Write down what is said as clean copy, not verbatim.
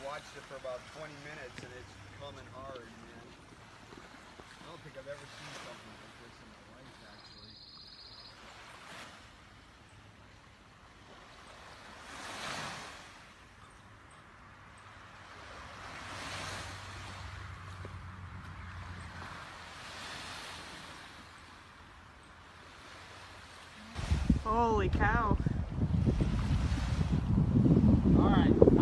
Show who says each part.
Speaker 1: watched it for about 20 minutes and it's coming hard, man. I don't think I've ever seen something like this in my life, actually.
Speaker 2: Holy cow.
Speaker 1: All right.